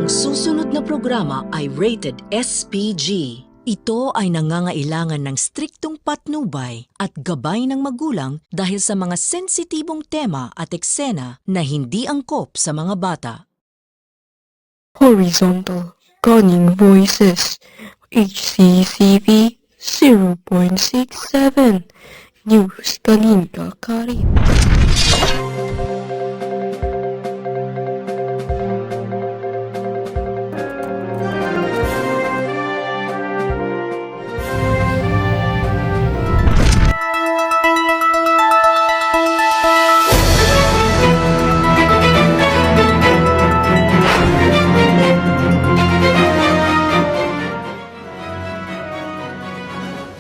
Ang susunod na programa ay rated SPG. Ito ay nangangailangan ng striktong patnubay at gabay ng magulang dahil sa mga sensitibong tema at eksena na hindi angkop sa mga bata. Horizontal Cunning Voices HCCV 0.67 News Kalinga Karit.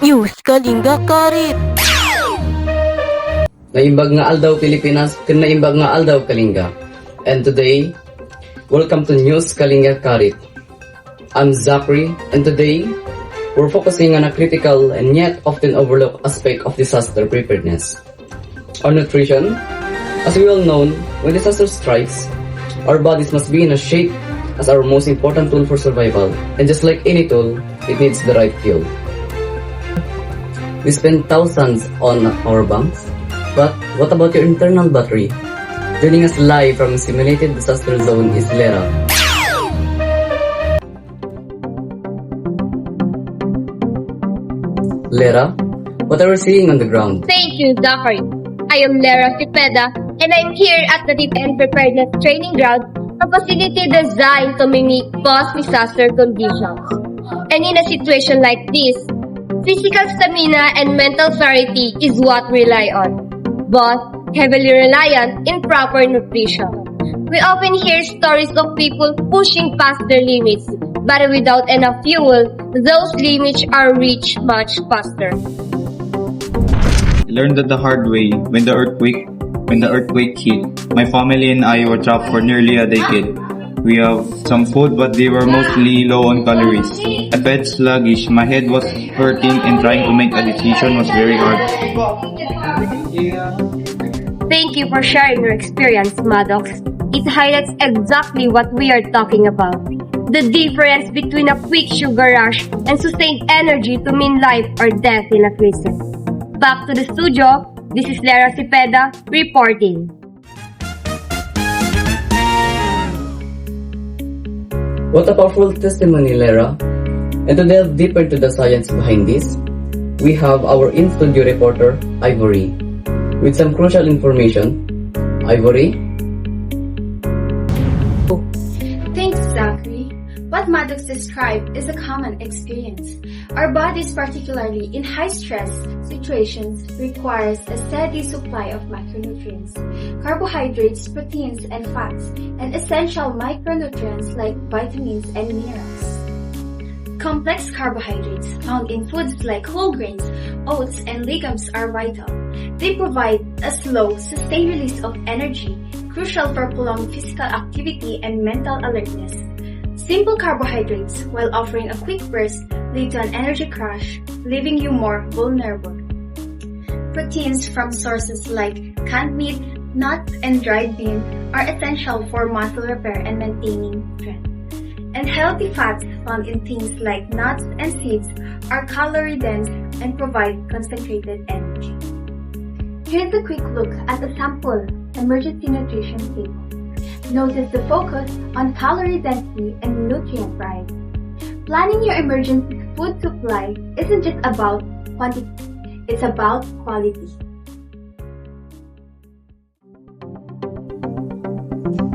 News Kalinga Karit. Naimbag nga aldaw Pilipinas, naimbag nga aldaw Kalinga. And today, welcome to News Kalinga Karit. I'm Zachary, and today, we're focusing on a critical and yet often overlooked aspect of disaster preparedness. Our nutrition. As we all know, when disaster strikes, our bodies must be in a shape as our most important tool for survival. And just like any tool, it needs the right fuel. We spend thousands on our banks, but what about your internal battery? Joining us live from a simulated disaster zone is Lera. Lera, what are we seeing on the ground? Thank you, Zachary. I am Lera Cepeda, and I'm here at the Defense Preparedness Training Ground, a facility designed to mimic post-disaster conditions. And in a situation like this, physical stamina and mental clarity is what we rely on, but heavily reliant in proper nutrition. We often hear stories of people pushing past their limits, but without enough fuel, those limits are reached much faster. I learned that the hard way when the earthquake hit. My family and I were trapped for nearly a decade. We have some food, but they were mostly low on calories. I felt sluggish, my head was hurting, and trying to make a decision was very hard. Thank you for sharing your experience, Maddox. It highlights exactly what we are talking about. The difference between a quick sugar rush and sustained energy to mean life or death in a crisis. Back to the studio, this is Lera Cepeda reporting. What a powerful testimony, Lera. And to delve deeper into the science behind this, we have our in-studio reporter, Ivory, with some crucial information. Ivory? Thanks, Zachary. What Maddox described is a common experience. Our bodies, particularly in high-stress situations, requires a steady supply of macronutrients, carbohydrates, proteins, and fats, and essential micronutrients like vitamins and minerals. Complex carbohydrates found in foods like whole grains, oats, and legumes are vital. They provide a slow, sustained release of energy, crucial for prolonged physical activity and mental alertness. Simple carbohydrates, while offering a quick burst, lead to an energy crash, leaving you more vulnerable. Proteins from sources like canned meat, nuts, and dried bean are essential for muscle repair and maintaining strength. And healthy fats found in things like nuts and seeds are calorie-dense and provide concentrated energy. Here's a quick look at a sample emergency nutrition table. Notice the focus on calorie density and nutrient variety. Planning your emergency food supply isn't just about quantity, it's about quality.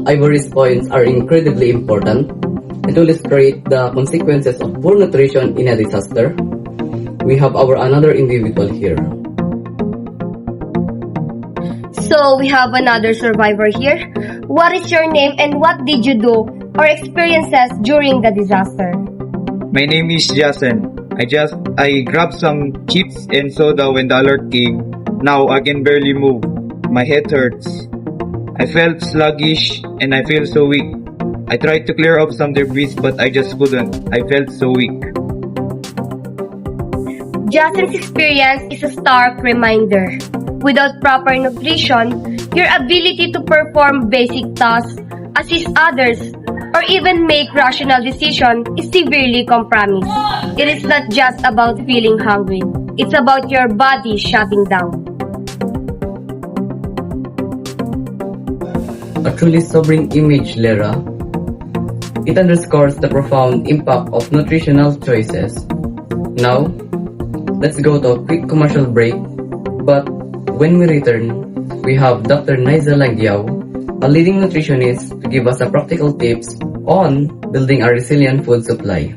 Ivory's points are incredibly important. And to illustrate the consequences of poor nutrition in a disaster, we have our another individual here. So we have another survivor here. What is your name and what did you do or experiences during the disaster? My name is Jason. I grabbed some chips and soda when the alert came. Now I can barely move. My head hurts. I felt sluggish and I feel so weak. I tried to clear up some debris but I just couldn't. I felt so weak. Justin's experience is a stark reminder. Without proper nutrition, your ability to perform basic tasks, assist others, or or even make rational decisions is severely compromised. It is not just about feeling hungry. It's about your body shutting down. A truly sobering image, Lera. It underscores the profound impact of nutritional choices. Now, let's go to a quick commercial break. But when we return, we have Dr. Naiza Lagyao, a leading nutritionist, to give us a practical tips on building a resilient food supply.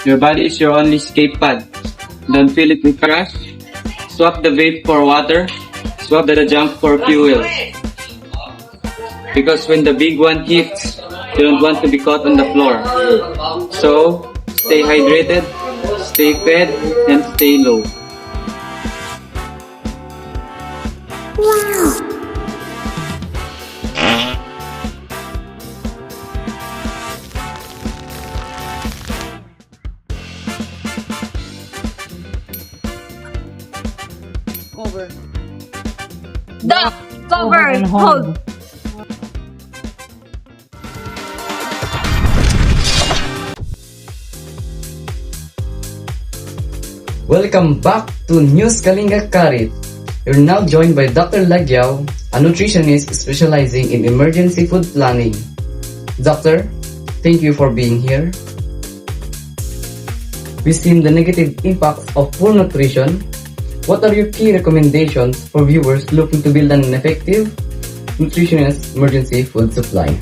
Your body is your only escape pod. Don't fill it with trash. Swap the vape for water. Swap the junk for fuel. Because when the big one hits, you don't want to be caught on the floor. So, stay hydrated, stay fed, and stay low. Duck, cover, hold. Welcome back to News Kalinga Karit. You're now joined by Dr. Lagyao, a nutritionist specializing in emergency food planning. Doctor, thank you for being here. We've seen the negative impacts of poor nutrition. What are your key recommendations for viewers looking to build an effective, nutritious emergency food supply?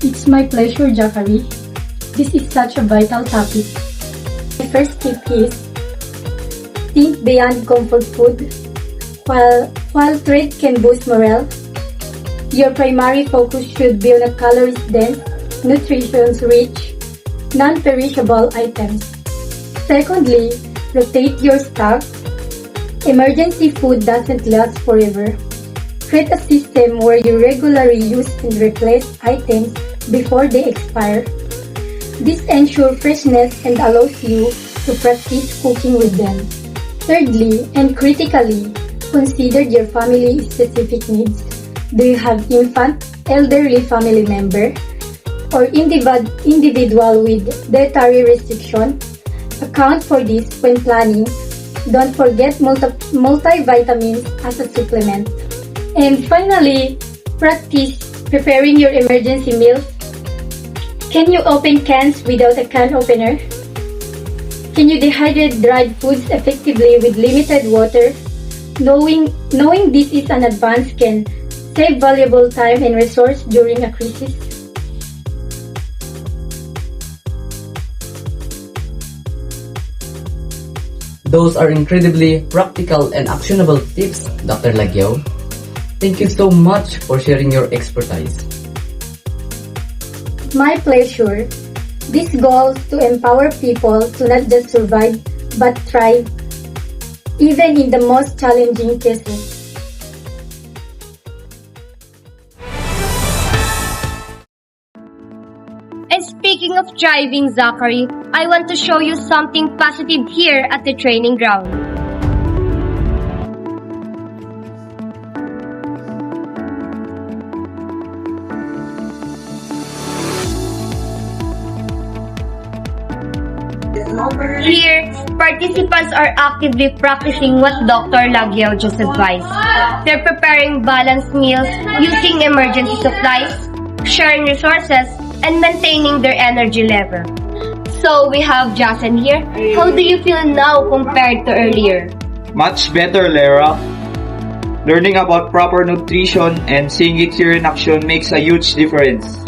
It's my pleasure, Jackery. This is such a vital topic. My first tip is think beyond comfort food. While treat can boost morale, your primary focus should be on a calories-dense, nutrition-rich, non-perishable items. Secondly, rotate your stock. Emergency food doesn't last forever. Create a system where you regularly use and replace items before they expire. This ensures freshness and allows you to practice cooking with them. Thirdly, and critically, consider your family's specific needs. Do you have infant, elderly family member, or individual with dietary restriction? Account for this when planning. Don't forget multivitamins as a supplement. And finally, practice preparing your emergency meals. Can you open cans without a can opener? Can you dehydrate dried foods effectively with limited water? Knowing this is an advance can save valuable time and resource during a crisis. Those are incredibly practical and actionable tips, Dr. Lagyao. Thank you so much for sharing your expertise. My pleasure. This goal is to empower people to not just survive, but thrive, even in the most challenging cases. And speaking of driving, Zachary, I want to show you something positive here at the training ground. Participants are actively practicing what Dr. Lagyao just advised. They're preparing balanced meals, using emergency supplies, sharing resources, and maintaining their energy level. So we have Jason here. How do you feel now compared to earlier? Much better, Lara. Learning about proper nutrition and seeing it here in action makes a huge difference.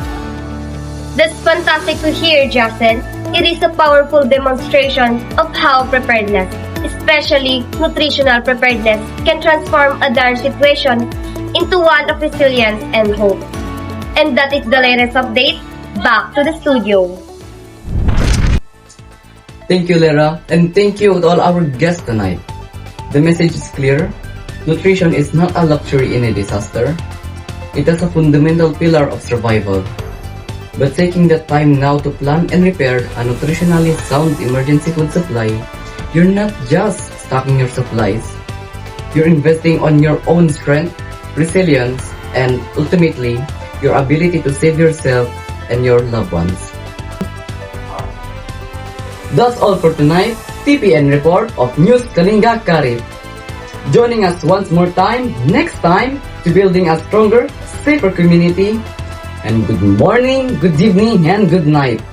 That's fantastic to hear, Jason. It is a powerful demonstration of how preparedness, especially nutritional preparedness, can transform a dire situation into one of resilience and hope. And that is the latest update. Back to the studio. Thank you, Lera, and thank you to all our guests tonight. The message is clear. Nutrition is not a luxury in a disaster. It is a fundamental pillar of survival. But taking the time now to plan and repair a nutritionally sound emergency food supply, you're not just stocking your supplies. You're investing on your own strength, resilience, and ultimately, your ability to save yourself and your loved ones. That's all for tonight. TPN report of News Kalinga Karip. Joining us once more time, next time, to building a stronger, safer community. And good morning, good evening, and good night.